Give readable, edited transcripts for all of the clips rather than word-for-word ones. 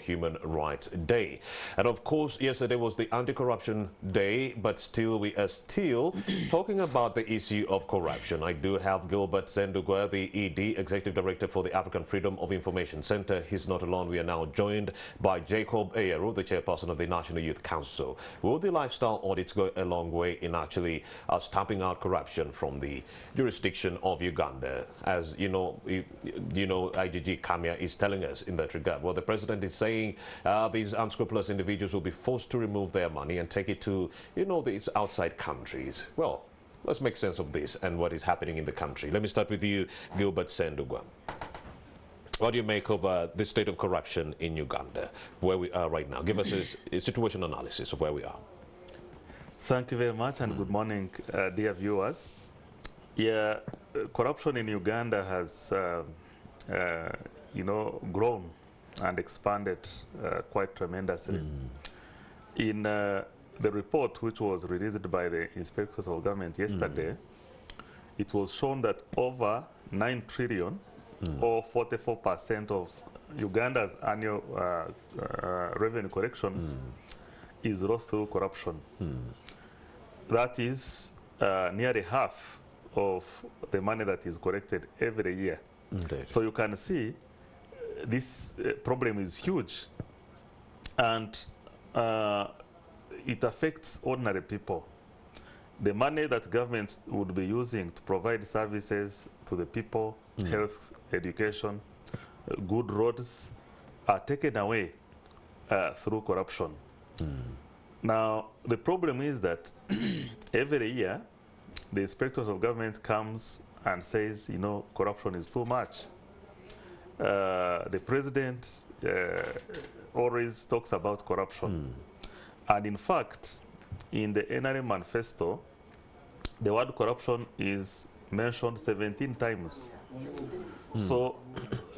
Human Rights Day. And of course, yesterday was the Anti-Corruption Day, but still we are still talking about the issue of corruption. I do have Gilbert Sendugwa, the ED, Executive Director for the African Freedom of Information Center. He's not alone. We are now joined by Jacob Ayero, the Chairperson of the National Youth Council. Will the lifestyle audits go a long way in actually stamping out corruption from the jurisdiction of Uganda? As you know, IGG Kamia is telling us in that regard. Well, the president is saying these unscrupulous individuals will be forced to remove their money and take it to, these outside countries. Well, let's make sense of this and what is happening in the country. Let me start with you, Gilbert Sendugwa. What do you make of the state of corruption in Uganda, where we are right now? Give us a situation analysis of where we are. Thank you very much, and good morning, dear viewers. Yeah, corruption in Uganda has, grown and expanded quite tremendously. In the report which was released by the inspectors of government yesterday, it was shown that over 9 trillion or 44% of Uganda's annual revenue collections is lost through corruption. That is nearly half of the money that is collected every year. Indeed. So you can see this problem is huge, and it affects ordinary people. The money that government would be using to provide services to the people, health, education, good roads, are taken away through corruption. Now, the problem is that every year, the inspectors of government comes and says, corruption is too much. The president always talks about corruption. And in fact, in the NRM manifesto, the word corruption is mentioned 17 times. So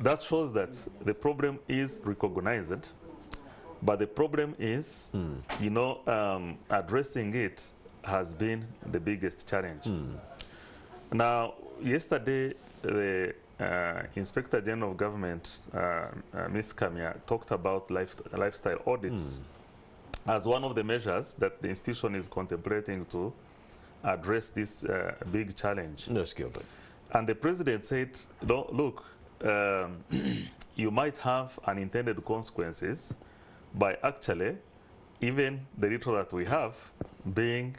that shows that the problem is recognized, but the problem is, addressing it has been the biggest challenge. Now, yesterday, the Inspector General of Government, Ms. Kamia, talked about lifestyle audits as one of the measures that the institution is contemplating to address this big challenge. Yes, Gilbert. And the president said, look, you might have unintended consequences by actually even the little that we have being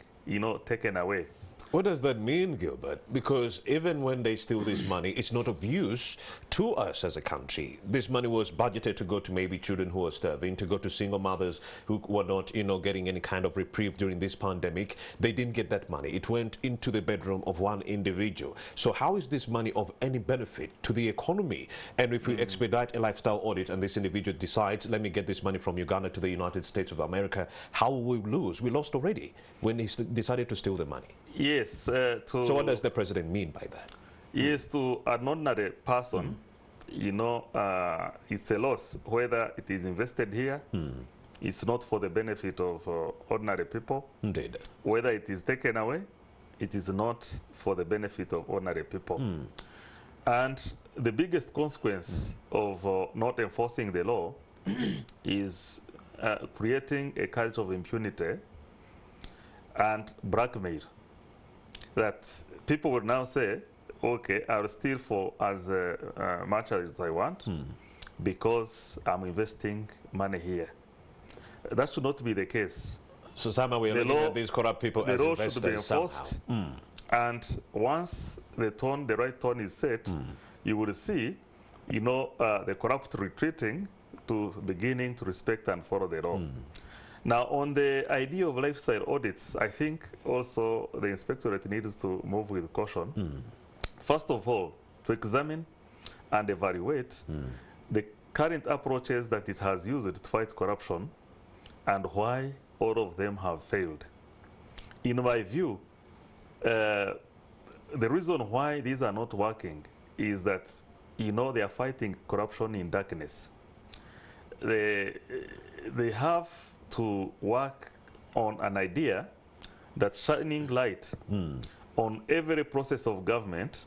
taken away. What does that mean, Gilbert? Because even when they steal this money, it's not of use to us as a country. This money was budgeted to go to maybe children who are starving, to go to single mothers who were not, getting any kind of reprieve during this pandemic. They didn't get that money. It went into the bedroom of one individual. So how is this money of any benefit to the economy? And if we expedite a lifestyle audit and this individual decides, let me get this money from Uganda to the United States of America, how will we lose? We lost already when he decided to steal the money. Yes. So what does the president mean by that? Yes, to an ordinary person, it's a loss. Whether it is invested here, it's not for the benefit of ordinary people. Indeed. Whether it is taken away, it is not for the benefit of ordinary people. And the biggest consequence of not enforcing the law is creating a culture of impunity and blackmail. That people will now say, okay, I'll steal for as much as I want because I'm investing money here. That should not be the case. So somehow we are looking at these corrupt people as investors. The law should be enforced. And once the right tone is set, you will see, the corrupt retreating to beginning to respect and follow the law. Now, on the idea of lifestyle audits, I think also the inspectorate needs to move with caution. First of all, to examine and evaluate the current approaches that it has used to fight corruption and why all of them have failed. In my view, the reason why these are not working is that, they are fighting corruption in darkness. They have to work on an idea that shining light on every process of government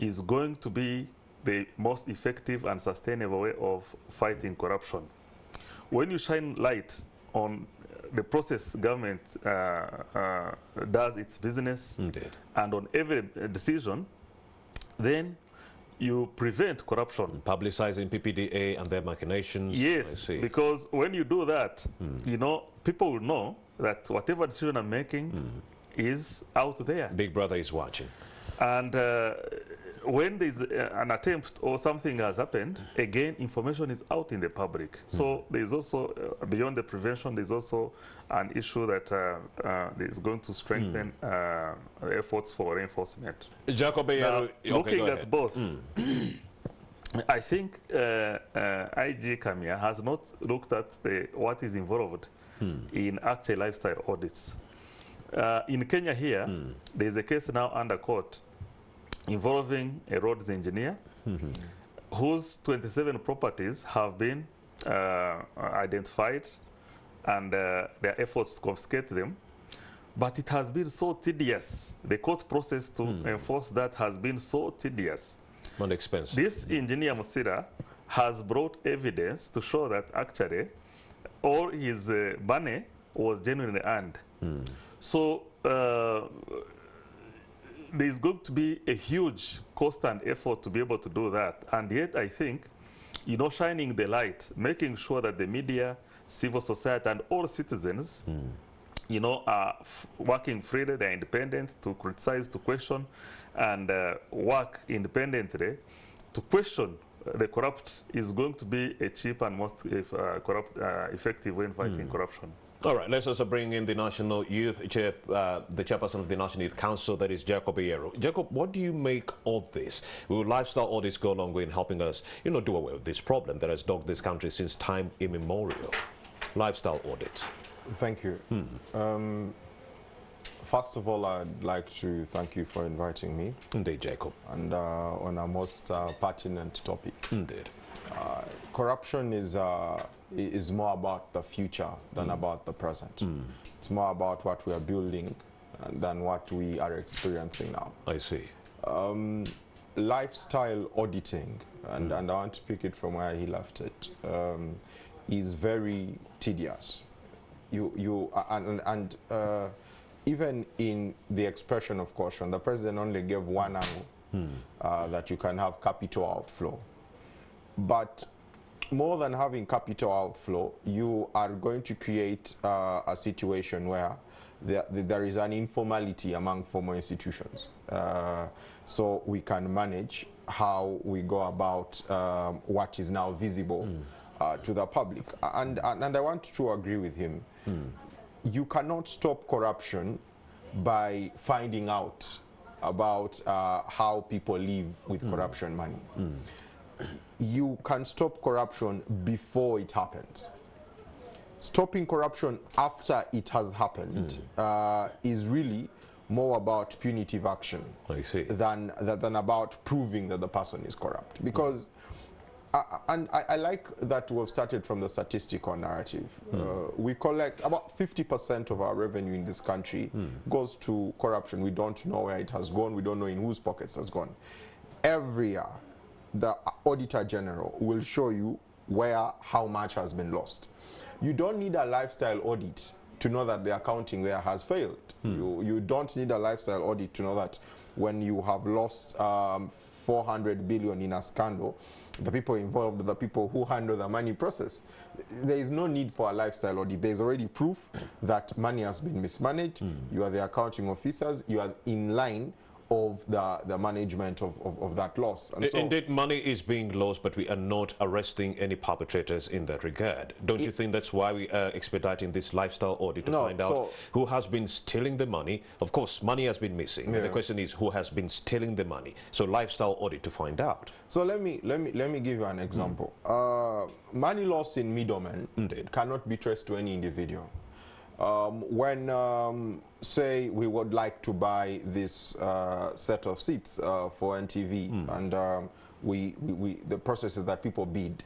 is going to be the most effective and sustainable way of fighting corruption. when you shine light on the process government does its business, Indeed. and on every decision, then you prevent corruption. Publicizing PPDA and their machinations. Yes, because when you do that, you know, people will know that whatever decision I'm making is out there. Big Brother is watching. And when there's an attempt or something has happened, again, information is out in the public. So there's also, beyond the prevention, there's also an issue that is going to strengthen efforts for reinforcement. Jacob, now, looking okay, at both, I think IG Kamia has not looked at what is involved in actual lifestyle audits. In Kenya here, there's a case now under court involving a roads engineer whose 27 properties have been identified and their efforts to confiscate them. But it has been so tedious. The court process to enforce that has been so tedious. Not expensive. This engineer, Musira, has brought evidence to show that actually all his money was genuinely earned. So there's going to be a huge cost and effort to be able to do that. And yet, I think, you know, shining the light, making sure that the media, civil society, and all citizens, you know, are working freely, they're independent to criticize, to question, and work independently to question the corrupt is going to be a cheap and most effective way in fighting corruption. All right, let's also bring in the National Youth Chair, the chairperson of the National Youth Council, that is Jacob Ayero. Jacob, what do you make of this? Will lifestyle audits go a long way in helping us, you know, do away with this problem that has dogged this country since time immemorial? Lifestyle audits. Thank you. First of all, I'd like to thank you for inviting me. Indeed, Jacob. And on a most pertinent topic. Indeed. Corruption is more about the future than about the present. It's more about what we are building than what we are experiencing now. I see. Lifestyle auditing, and I want to pick it from where he left it, is very tedious. Even in the expression of caution, the president only gave one angle, that you can have capital outflow. But more than having capital outflow, you are going to create a situation where there is an informality among formal institutions. So we can manage how we go about what is now visible to the public. And I want to agree with him. You cannot stop corruption by finding out about how people live with corruption money. You can stop corruption before it happens. Stopping corruption after it has happened is really more about punitive action than about proving that the person is corrupt. Because I like that we've started from the statistical narrative. We collect about 50% of our revenue in this country goes to corruption. We don't know where it has gone. We don't know in whose pockets it has gone. Every year, the Auditor General will show you how much has been lost. You don't need a lifestyle audit to know that the accounting there has failed. You don't need a lifestyle audit to know that when you have lost 400 billion in a scandal, the people involved, the people who handle the money process, there is no need for a lifestyle audit. There is already proof that money has been mismanaged. You are the accounting officers. You are in line of the management of that loss. And so, indeed, money is being lost, but we are not arresting any perpetrators in that regard. Don't you think that's why we are expediting this lifestyle audit to find out who has been stealing the money? Of course, money has been missing. The question is who has been stealing the money. So lifestyle audit to find out. So let me give you an example. Money lost in middlemen cannot be traced to any individual. When say we would like to buy this set of seats for NTV, and the process is that people bid.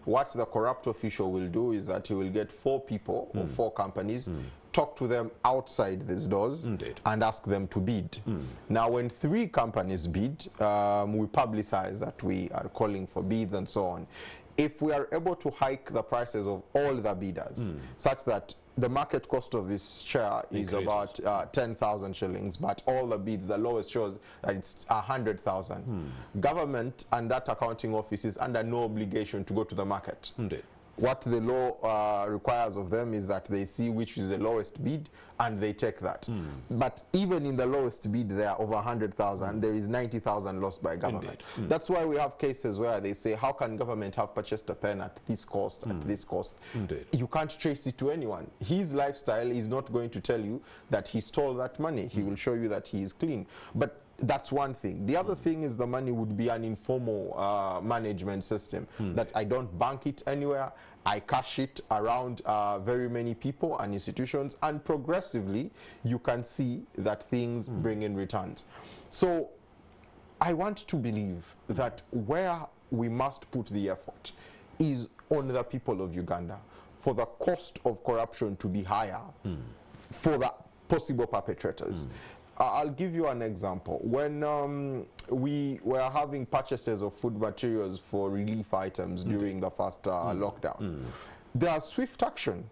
What the corrupt official will do is that he will get 4 people or 4 companies, talk to them outside these doors, and ask them to bid. Now, when 3 companies bid, we publicize that we are calling for bids and so on. if we are able to hike the prices of all the bidders such that the market cost of this share is about 10,000 shillings, but all the bids, the lowest shows that it's 100,000. Government and that accounting office is under no obligation to go to the market. Indeed. What the law requires of them is that they see which is the lowest bid and they take that. But even in the lowest bid, there are over 100,000. There is 90,000 lost by government. That's why we have cases where they say, how can government have purchased a pen at this cost, at this cost? Indeed. You can't trace it to anyone. His lifestyle is not going to tell you that he stole that money. He will show you that he is clean. But that's one thing. The other thing is the money would be an informal management system, that I don't bank it anywhere. I cash it around very many people and institutions, and progressively you can see that things bring in returns. So I want to believe that where we must put the effort is on the people of Uganda, for the cost of corruption to be higher for the possible perpetrators. I'll give you an example. When we were having purchases of food materials for relief items during the first lockdown, there was swift action.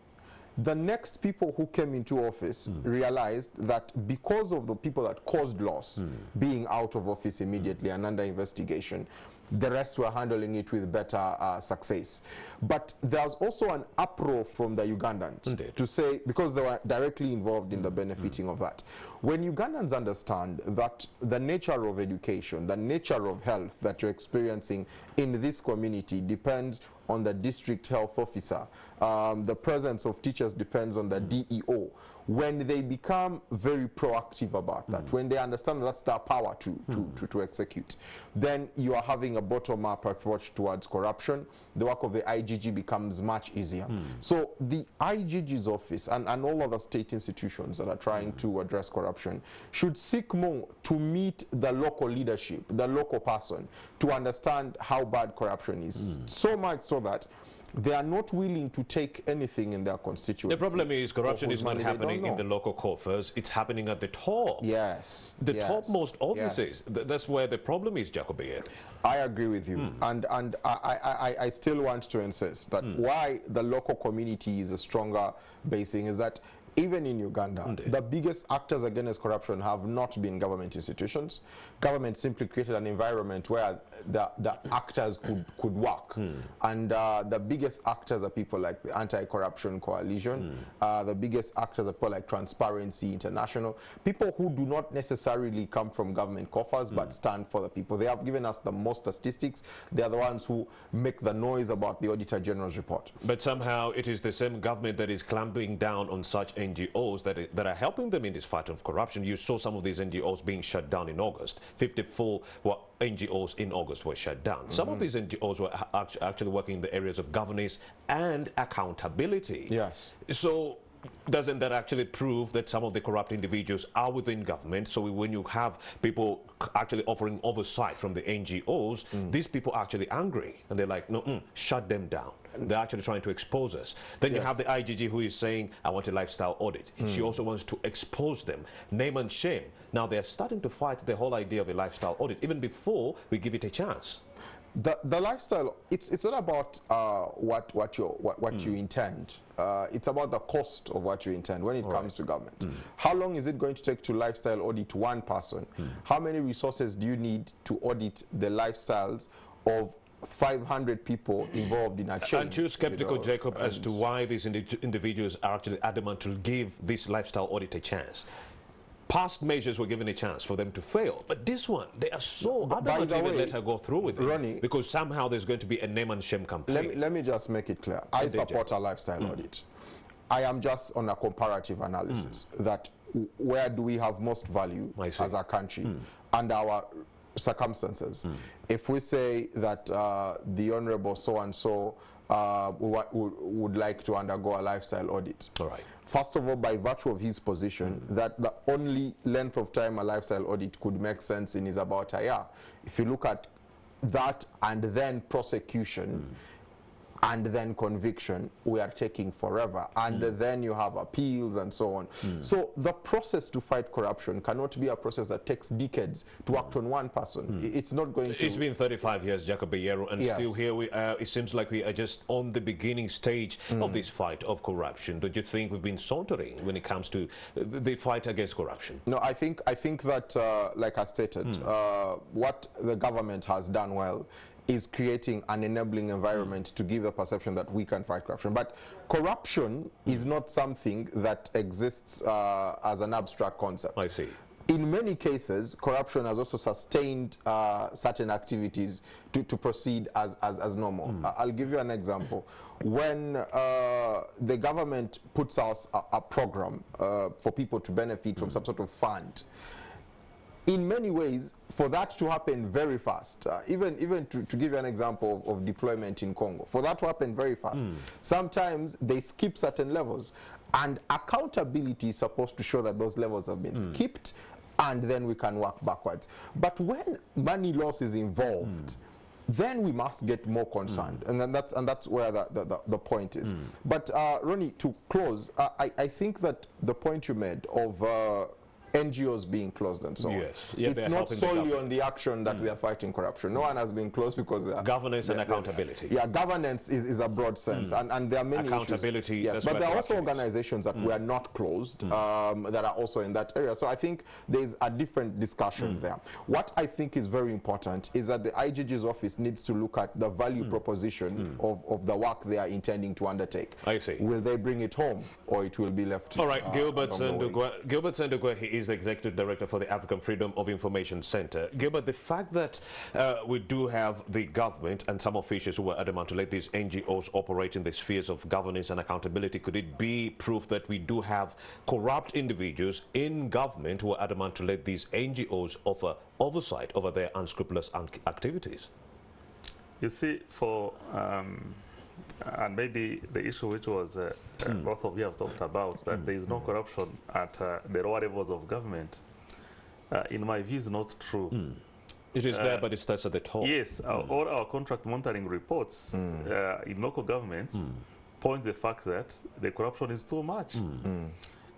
The next people who came into office realized that because of the people that caused loss being out of office immediately and under investigation, the rest were handling it with better success. But there's also an uproar from the Ugandans to say, because they were directly involved in the benefiting of that. When Ugandans understand that the nature of education, the nature of health that you're experiencing in this community depends on the district health officer, the presence of teachers depends on the DEO. When they become very proactive about that, when they understand that's their power to execute, then you are having a bottom-up approach towards corruption. The work of the IGG becomes much easier. So the IGG's office and all other state institutions that are trying to address corruption should seek more to meet the local leadership, the local person, to understand how bad corruption is. So much so that they are not willing to take anything in their constituency. The problem is corruption is not happening in the local coffers, it's happening at the top. Yes. The topmost offices. That's where the problem is, Jacoby. I agree with you. And I still want to insist that why the local community is a stronger basing is that even in Uganda, the biggest actors against corruption have not been government institutions. Government simply created an environment where the actors could work. And the biggest actors are people like the Anti-Corruption Coalition. The biggest actors are people like Transparency International. People who do not necessarily come from government coffers, but stand for the people. They have given us the most statistics. They are the ones who make the noise about the Auditor General's report. But somehow it is the same government that is clamping down on such NGOs that are helping them in this fight of corruption. You saw some of these NGOs being shut down in August. 54 NGOs in August were shut down. Some of these NGOs were actually working in the areas of governance and accountability. Yes. So doesn't that actually prove that some of the corrupt individuals are within government? So when you have people actually offering oversight from the NGOs, these people are actually angry and they're like, no, shut them down. They're actually trying to expose us. Then you have the IGG who is saying, I want a lifestyle audit. She also wants to expose them, name and shame. Now they're starting to fight the whole idea of a lifestyle audit, even before we give it a chance. The lifestyle, it's not about what you intend. It's about the cost of what you intend when it comes to government. How long is it going to take to lifestyle audit one person? How many resources do you need to audit the lifestyles of 500 people involved in a chain? Aren't you skeptical, Jacob, as to why these individuals are actually adamant to give this lifestyle audit a chance? Past measures were given a chance for them to fail, but this one, they are so adamant to even let her go through with it, because somehow there's going to be a name and shame campaign. Let me just make it clear. I support a lifestyle audit. I am just on a comparative analysis that where do we have most value as a country and our circumstances. If we say that the Honorable so-and-so would like to undergo a lifestyle audit. All right. First of all, by virtue of his position, that the only length of time a lifestyle audit could make sense in is about a year. If you look at that and then prosecution, and then conviction, we are taking forever. And then you have appeals and so on. So the process to fight corruption cannot be a process that takes decades to act on one person. It's not going to... It's been 35 years, Jacob Bayero, and Yes. still here we are. It seems like we are just on the beginning stage of this fight of corruption. Don't you think we've been sauntering when it comes to the fight against corruption? No, I think that, like I stated, what the government has done well is creating an enabling environment to give the perception that we can fight corruption. But corruption is not something that exists as an abstract concept. I see. In many cases, corruption has also sustained certain activities to proceed as normal. I'll give you an example. When the government puts out a program for people to benefit from some sort of fund, in many ways, for that to happen very fast, even to give you an example of deployment in Congo, for that to happen very fast, sometimes they skip certain levels. And accountability is supposed to show that those levels have been skipped, and then we can work backwards. But when money loss is involved, then we must get more concerned, and then that's where the point is. But Ronnie, to close, I think that the point you made of NGOs being closed and so on. Yes. Yeah, it's not solely on the action that we are fighting corruption. No one has been closed because governance and accountability. Yeah, governance is a broad sense, and there are many accountability. issues. Yes, but there are also organizations that were not closed that are also in that area. So I think there's a different discussion there. What I think is very important is that the IGG's office needs to look at the value proposition of the work they are intending to undertake. I see. Will they bring it home, or it will be left? All right, Gilbert Sendugwa, he is the Executive Director for the African Freedom of Information Center. Gilbert, the fact that we do have the government and some officials who were adamant to let these NGOs operate in the spheres of governance and accountability, could it be proof that we do have corrupt individuals in government who are adamant to let these NGOs offer oversight over their unscrupulous activities? You see, for and maybe the issue which was both of you have talked about, that there is no corruption at the lower levels of government, in my view is not true. It is there, but it starts at the top. Yes, all our contract monitoring reports in local governments point the fact that the corruption is too much.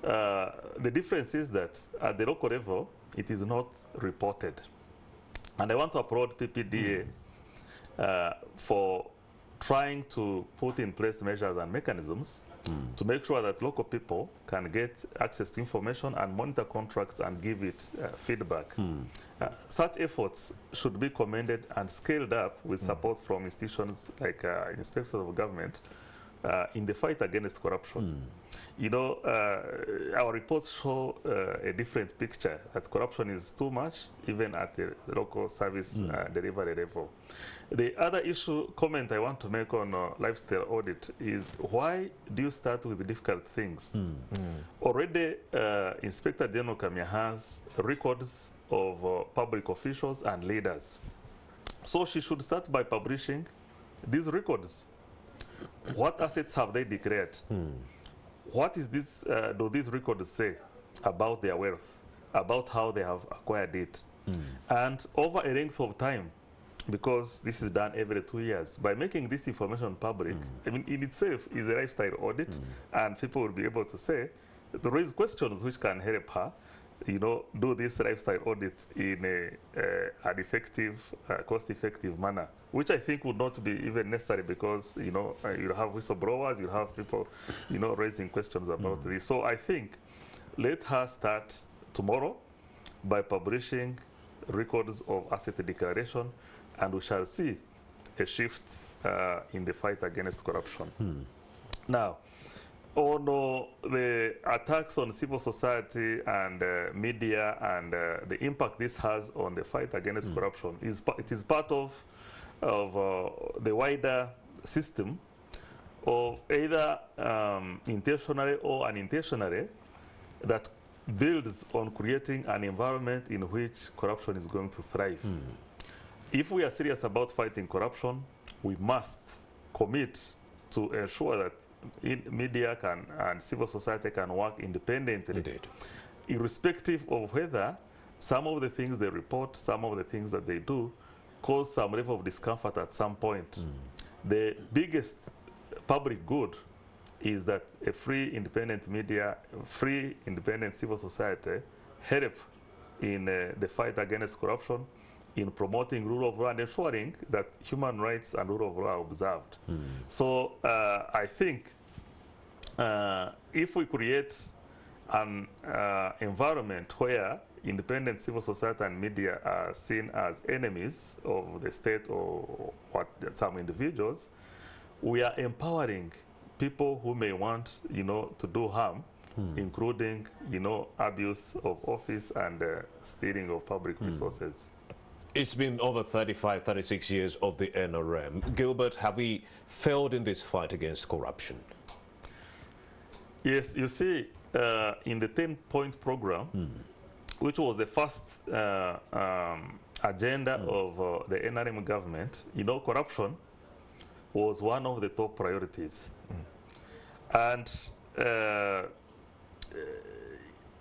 The difference is that at the local level, it is not reported. And I want to applaud PPDA for trying to put in place measures and mechanisms to make sure that local people can get access to information and monitor contracts and give it feedback. Such efforts should be commended and scaled up with support from institutions like inspectors of government in the fight against corruption. You know, our reports show a different picture, that corruption is too much, even at the local service delivery level. The other comment I want to make on lifestyle audit is, why do you start with the difficult things? Already, Inspector General Kamya has records of public officials and leaders. So she should start by publishing these records. What assets have they declared? What is this, do these records say about their wealth, about how they have acquired it? And over a length of time, because this is done every 2 years, by making this information public, I mean, in itself is a lifestyle audit, and people will be able to say, to raise questions which can help her, you know, do this lifestyle audit in an effective, cost-effective manner, which I think would not be even necessary, because, you know, you have whistleblowers, you have people, you know, raising questions about this. So I think let her start tomorrow by publishing records of asset declaration, and we shall see a shift in the fight against corruption. Now, on the attacks on civil society and media and the impact this has on the fight against corruption, it is part of the wider system of either intentionally or unintentionally that builds on creating an environment in which corruption is going to thrive. If we are serious about fighting corruption, we must commit to ensure that media and civil society can work independently. Indeed. Irrespective of whether some of the things they report, some of the things that they do, cause some level of discomfort at some point. The biggest public good is that a free, independent media, free, independent civil society help in the fight against corruption, in promoting rule of law and ensuring that human rights and rule of law are observed. So I think if we create an environment where independent civil society and media are seen as enemies of the state or what some individuals, we are empowering people who may want, to do harm, including, abuse of office and stealing of public resources. It's been over 35, 36 years of the NRM. Gilbert, have we failed in this fight against corruption? Yes, you see, in the 10-point program, which was the first agenda of the NRM government, corruption was one of the top priorities. And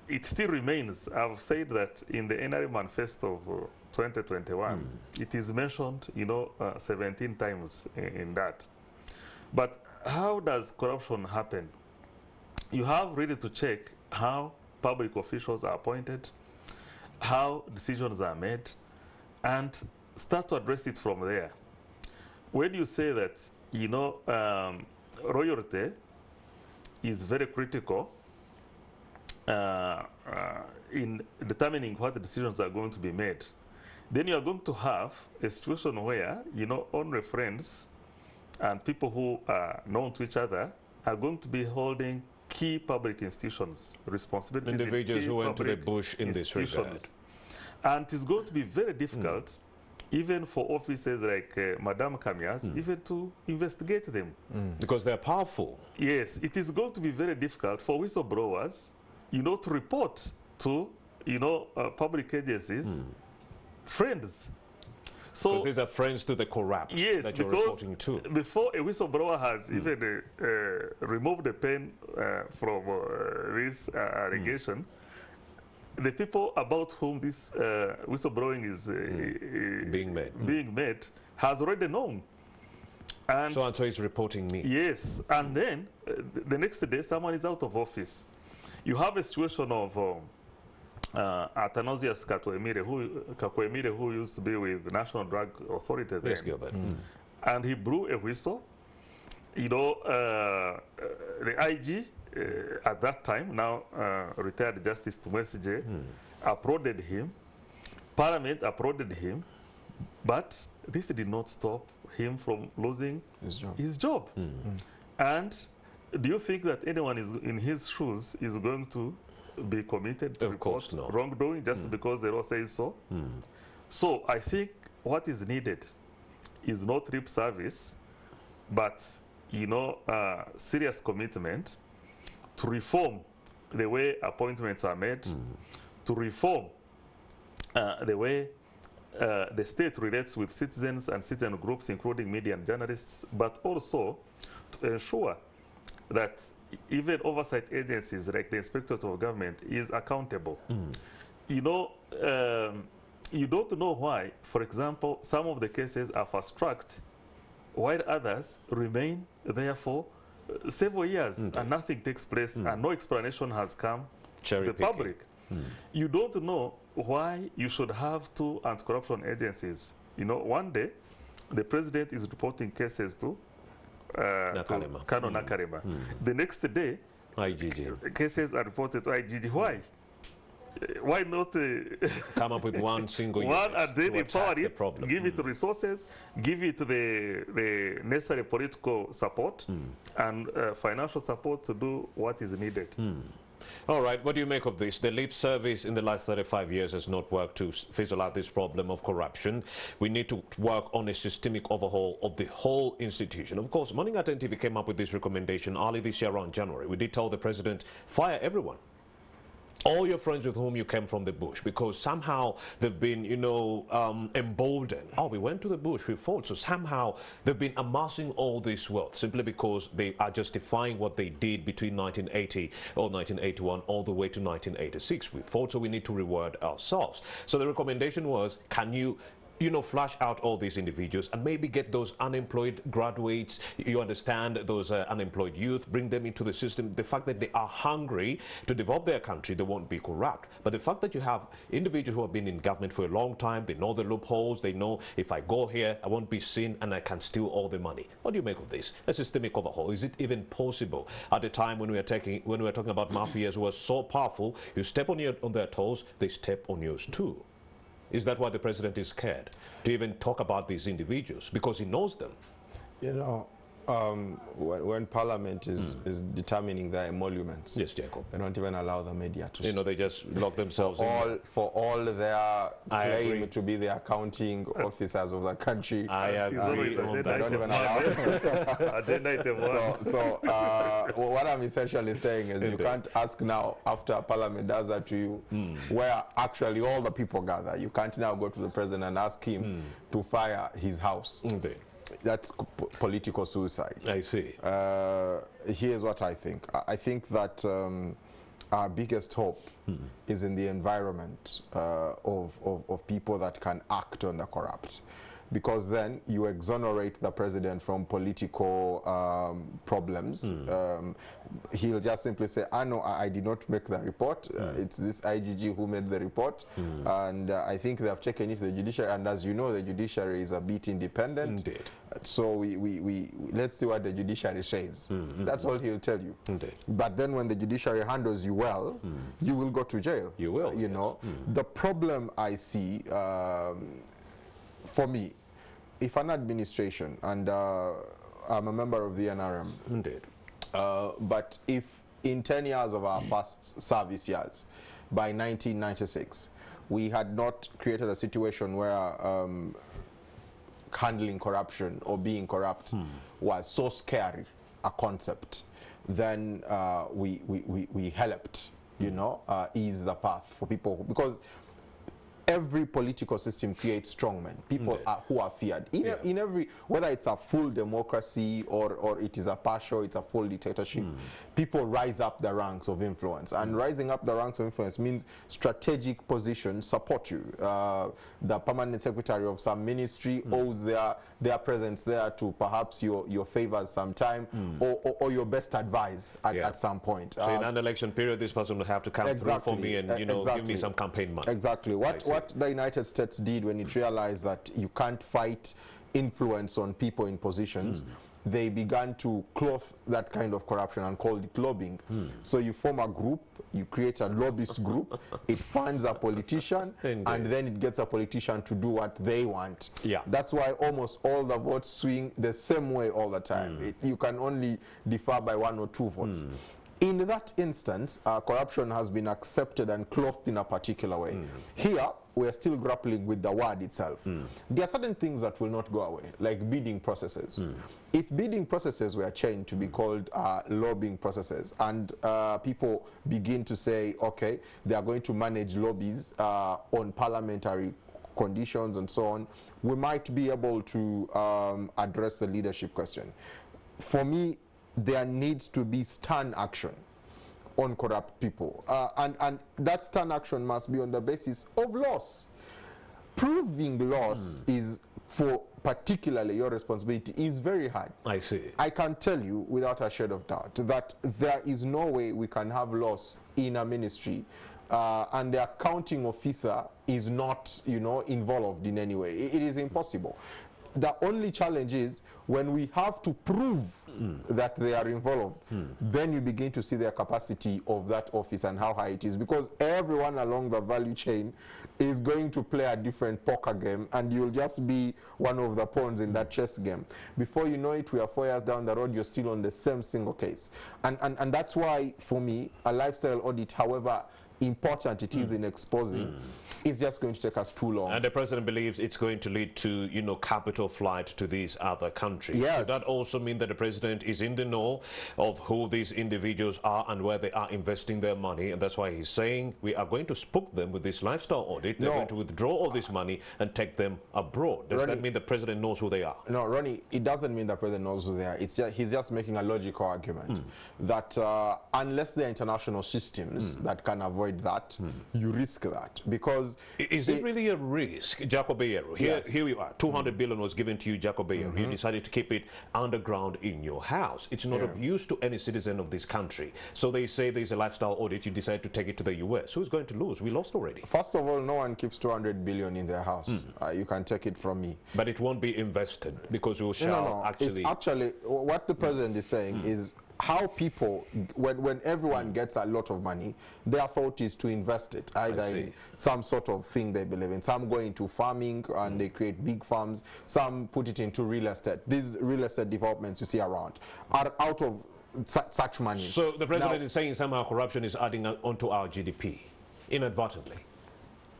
it still remains. I've said that in the NRM manifesto of 2021, it is mentioned, 17 times in that. But how does corruption happen? You have really to check how public officials are appointed, how decisions are made, and start to address it from there. When you say that, royalty is very critical in determining what the decisions are going to be made, then you are going to have a situation where, honorary friends and people who are known to each other are going to be holding key public institutions, responsibilities. Individuals who went to the bush in this regard. And it's going to be very difficult, even for officers like Madame Kamias, even to investigate them. Because they're powerful. Yes, it is going to be very difficult for whistleblowers, to report to, public agencies, friends. So because these are friends to the corrupt that you're reporting to. Before a whistleblower has even removed the pen from this allegation, the people about whom this whistleblowing is being made has already known. And so he's reporting me. Yes, and then the next day someone is out of office. You have a situation of Athanasius Kakwemire, who used to be with the National Drug Authority then. Yes, Gilbert. And he blew a whistle. The IG at that time, now retired Justice Tumwesije, applauded him. Parliament applauded him. But this did not stop him from losing his job. And do you think that anyone is in his shoes is going to be committed to report wrongdoing just because the law says so? So I think what is needed is not lip service, but serious commitment to reform the way appointments are made, to reform the way the state relates with citizens and citizen groups, including media and journalists, but also to ensure that even oversight agencies like the Inspectorate of Government is accountable. You don't know why, for example, some of the cases are fast-tracked while others remain there for several years and nothing takes place and no explanation has come to the public. You don't know why you should have two anti-corruption agencies. One day the president is reporting cases to Kano Nakarema. The next day, IGG. cases are reported to IGG. Why? Why not come up with one single one unit and then empower it, problem. give it resources, give it the necessary political support and financial support to do what is needed. All right, what do you make of this? The lip service in the last 35 years has not worked to fizzle out this problem of corruption. We need to work on a systemic overhaul of the whole institution. Of course, Morning at NTV came up with this recommendation early this year around January. We did tell the president, fire everyone. All your friends with whom you came from the bush, because somehow they've been, emboldened. Oh, we went to the bush, we fought. So somehow they've been amassing all this wealth simply because they are justifying what they did between 1980 or 1981 all the way to 1986. We fought, so we need to reward ourselves. So the recommendation was, can you flush out all these individuals and maybe get those unemployed graduates, you understand, those unemployed youth, bring them into the system. The fact that they are hungry to develop their country, they won't be corrupt. But the fact that you have individuals who have been in government for a long time, they know the loopholes, they know if I go here, I won't be seen and I can steal all the money. What do you make of this? A systemic overhaul, is it even possible at a time when we are talking about mafias who are so powerful, you step on their toes, they step on yours too? Is that why the president is scared to even talk about these individuals? Because he knows them. You know, when Parliament is determining their emoluments, Yes, Jacob. they don't even allow the media to They just lock themselves in. For all their claim agree. to be the accounting officers of the country. I agree on They that. don't even allow Agenda so what I'm essentially saying is you Indeed. can't ask now, after Parliament does that to you, where actually all the people gather. You can't now go to the president and ask him to fire his house. Indeed. That's political suicide. I see. Here's what I think. I think that our biggest hope is in the environment of people that can act on the corrupt. Because then you exonerate the president from political problems. He'll just simply say, no, I did not make the report. It's this IGG who made the report. And I think they have taken it to the judiciary. And as you know, the judiciary is a bit independent. Indeed. So we let's see what the judiciary says. That's all he'll tell you. Indeed. But then when the judiciary handles you well, you will go to jail. You will, You yes. know, the problem I see, for me, if an administration, and I'm a member of the NRM, Indeed. but if in 10 years of our past service years, by 1996, we had not created a situation where handling corruption or being corrupt was so scary a concept, then we helped, ease the path for people, because every political system creates strongmen, people who are feared. In every, whether it's a full democracy or it is a partial, it's a full dictatorship, people rise up the ranks of influence. And rising up the ranks of influence means strategic positions support you. The permanent secretary of some ministry owes their presence there to perhaps your favors sometime or your best advice at some point. So in an election period, this person will have to come through for me and give me some campaign money. Exactly. What the United States did when it realized that you can't fight influence on people in positions, they began to clothe that kind of corruption and called it lobbying. So you form a group, you create a lobbyist group, it funds a politician, Indeed. and then it gets a politician to do what they want. Yeah. That's why almost all the votes swing the same way all the time. You can only differ by 1 or 2 votes. In that instance, corruption has been accepted and clothed in a particular way. Here, we are still grappling with the word itself. There are certain things that will not go away, like bidding processes. If bidding processes were changed to be called lobbying processes, and people begin to say, okay, they are going to manage lobbies on parliamentary conditions and so on, we might be able to address the leadership question. For me, there needs to be stern action on corrupt people, and that stern action must be on the basis of loss. Proving loss is, for particularly your responsibility, is very hard. I see. I can tell you without a shade of doubt that there is no way we can have loss in a ministry and the accounting officer is not, involved in any way. It is impossible. The only challenge is when we have to prove that they are involved, then you begin to see their capacity of that office and how high it is, because everyone along the value chain is going to play a different poker game, and you'll just be one of the pawns in that chess game. Before you know it, we are 4 years down the road, you're still on the same single case. And that's why, for me, a lifestyle audit, however important it is in exposing, it's just going to take us too long. And the president believes it's going to lead to, capital flight to these other countries. Yes. Does that also mean that the president is in the know of who these individuals are and where they are investing their money? And that's why he's saying we are going to spook them with this lifestyle audit. They're going to withdraw all this money and take them abroad. Does that mean the president knows who they are? No, Ronnie, it doesn't mean the president knows who they are. It's just, he's just making a logical argument that unless there are international systems that can avoid avoid that, you risk that. Because is it really a risk, Jacobero? Here we are. 200 billion was given to you, Jacobero. You decided to keep it underground in your house. It's not of use to any citizen of this country. So they say there's a lifestyle audit. You decide to take it to the US. Who's going to lose? We lost already. First of all, no one keeps 200 billion in their house. You can take it from me. But it won't be invested because you shall actually... It's actually, what the president is saying is how people, when everyone gets a lot of money, their thought is to invest it, either in some sort of thing they believe in. Some go into farming and they create big farms. Some put it into real estate. These real estate developments you see around are out of such money. So the president is saying somehow corruption is adding onto our GDP, inadvertently.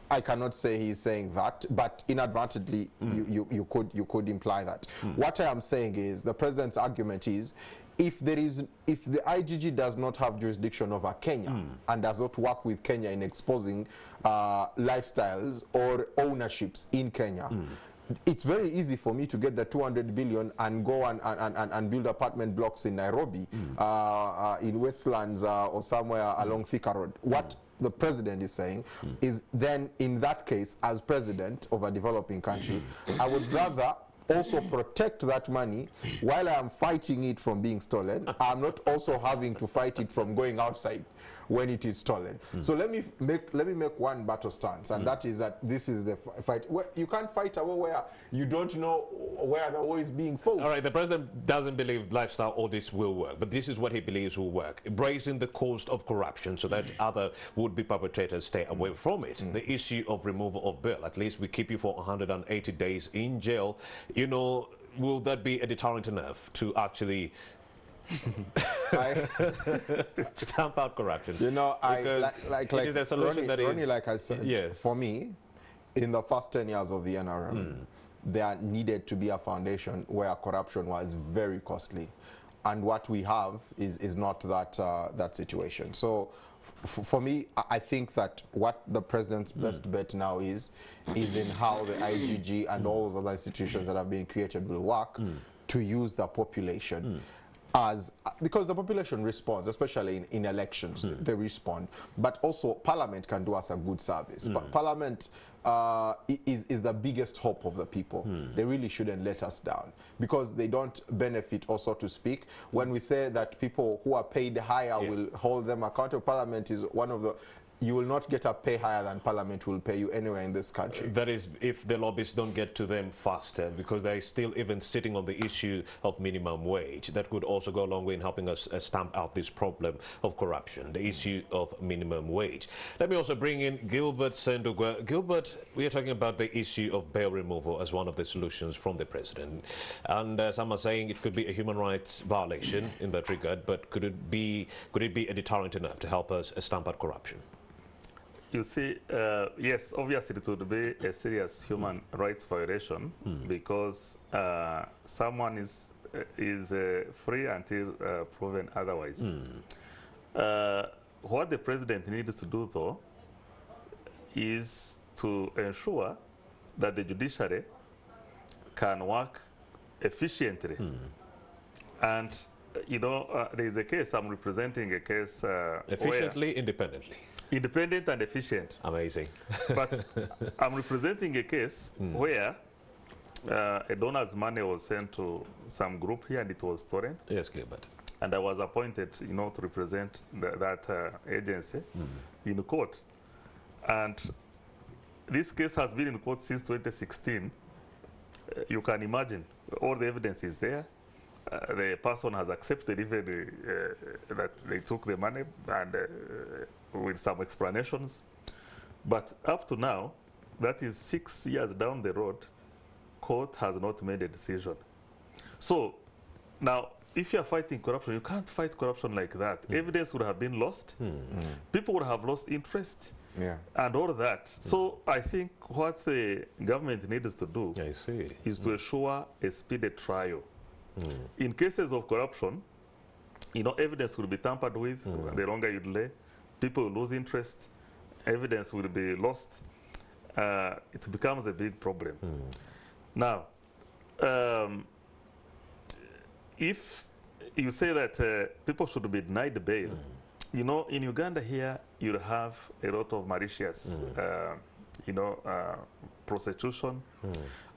I cannot say he's saying that, but inadvertently you could imply that. What I am saying is the president's argument is if the IGG does not have jurisdiction over Kenya and does not work with Kenya in exposing lifestyles or ownerships in Kenya, it's very easy for me to get the 200 billion and go and build apartment blocks in Nairobi, in Westlands or somewhere along Thika Road. What the president is saying is then in that case, as president of a developing country, I would rather also protect that money while I am fighting it from being stolen. I'm not also having to fight it from going outside when it is stolen. So let me make one battle stance, and that is that this is the fight. You can't fight a war where you don't know where the war is being fought. All right, the president doesn't believe lifestyle audits will work, but this is what he believes will work. Raising the cost of corruption so that other would-be perpetrators stay away from it. The issue of removal of bail, at least we keep you for 180 days in jail. You know, will that be a deterrent enough to actually stamp out corruption? You know, it is a solution Ronnie, like I said, for me, in the first 10 years of the NRM, there needed to be a foundation where corruption was very costly. And what we have is not that situation. So for me, I think that what the president's best bet now is in how the IGG and all those other institutions that have been created will work to use the population because the population responds, especially in elections, they respond. But also Parliament can do us a good service. But Parliament is the biggest hope of the people. They really shouldn't let us down because they don't benefit, also to speak. When we say that people who are paid higher will hold them accountable, Parliament is one of the... You will not get a pay higher than Parliament will pay you anywhere in this country. That is, if the lobbyists don't get to them faster, because they're still even sitting on the issue of minimum wage. That could also go a long way in helping us stamp out this problem of corruption, the issue of minimum wage. Let me also bring in Gilbert Sendugwa. Gilbert, we are talking about the issue of bail removal as one of the solutions from the president. And some are saying it could be a human rights violation in that regard, but could it be a deterrent enough to help us stamp out corruption? You see, yes, obviously it would be a serious human rights violation because someone is free until proven otherwise. What the president needs to do, though, is to ensure that the judiciary can work efficiently. And, you know, there is a case, I'm representing a case efficiently, independently. Independent and efficient. Amazing. But I'm representing a case where a donor's money was sent to some group here and it was stolen. Yes, Gilbert. And I was appointed, you know, to represent that agency in court. And this case has been in court since 2016. You can imagine, all the evidence is there. The person has accepted even that they took the money and with some explanations. But up to now, that is 6 years down the road, court has not made a decision. So now, if you are fighting corruption, you can't fight corruption like that. Evidence would have been lost. People would have lost interest and all that. So I think what the government needs to do is to ensure a speedy trial. In cases of corruption, you know, evidence will be tampered with. The longer you delay, people will lose interest, evidence will be lost. It becomes a big problem. Now, if you say that people should be denied bail you know, in Uganda here, you have a lot of malicious, you know, prostitution.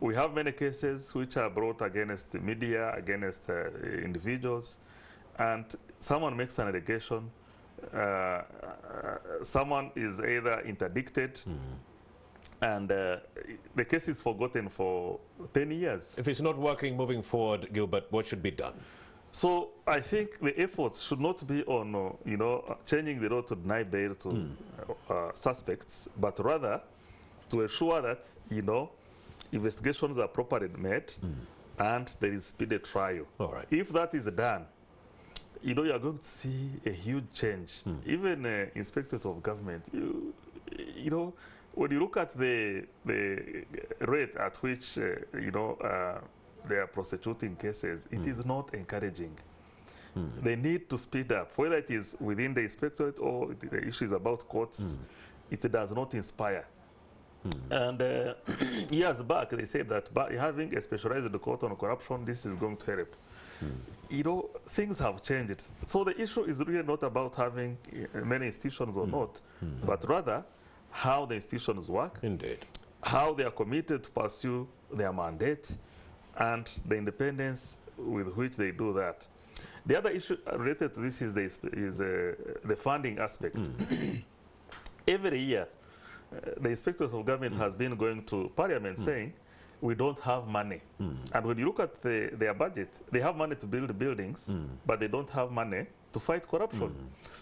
We have many cases which are brought against the media, against individuals, and someone makes an allegation, someone is either interdicted, and the case is forgotten for 10 years. If it's not working moving forward, Gilbert, what should be done? So I think the efforts should not be on, you know, changing the law to deny bail to suspects, but rather to ensure that, you know, investigations are properly made and there is speedy trial. All right. If that is done, you know, you are going to see a huge change. Even inspectors of government, you know, when you look at the rate at which, you know, they are prosecuting cases, it is not encouraging. They need to speed up, whether it is within the inspectorate or the issues about courts, it does not inspire. And years back, they said that by having a specialized court on corruption, this is going to help. You know, things have changed. So the issue is really not about having many institutions or not, but rather how the institutions work, Indeed. how they are committed to pursue their mandate, and the independence with which they do that. The other issue related to this is the funding aspect. Every year, the inspectors of government has been going to Parliament saying, we don't have money. And when you look at their budget, they have money to build buildings, but they don't have money to fight corruption.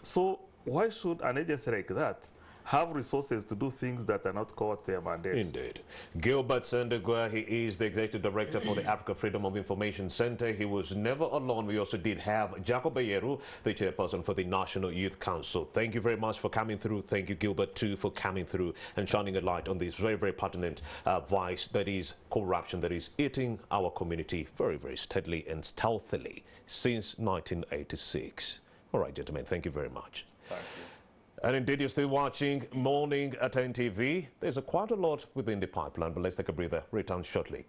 So why should an agency like that have resources to do things that are not called their mandate? Indeed. Gilbert Sendegwa, he is the Executive Director for the Africa Freedom of Information Center. He was never alone. We also did have Jacob Bayeru, the Chairperson for the National Youth Council. Thank you very much for coming through. Thank you, Gilbert, too, for coming through and shining a light on this very, very pertinent vice that is corruption that is eating our community very, very steadily and stealthily since 1986. All right, gentlemen, thank you very much. Thank you. And indeed, you're still watching Morning at 10 TV. There's quite a lot within the pipeline, but let's take a breather. Return shortly.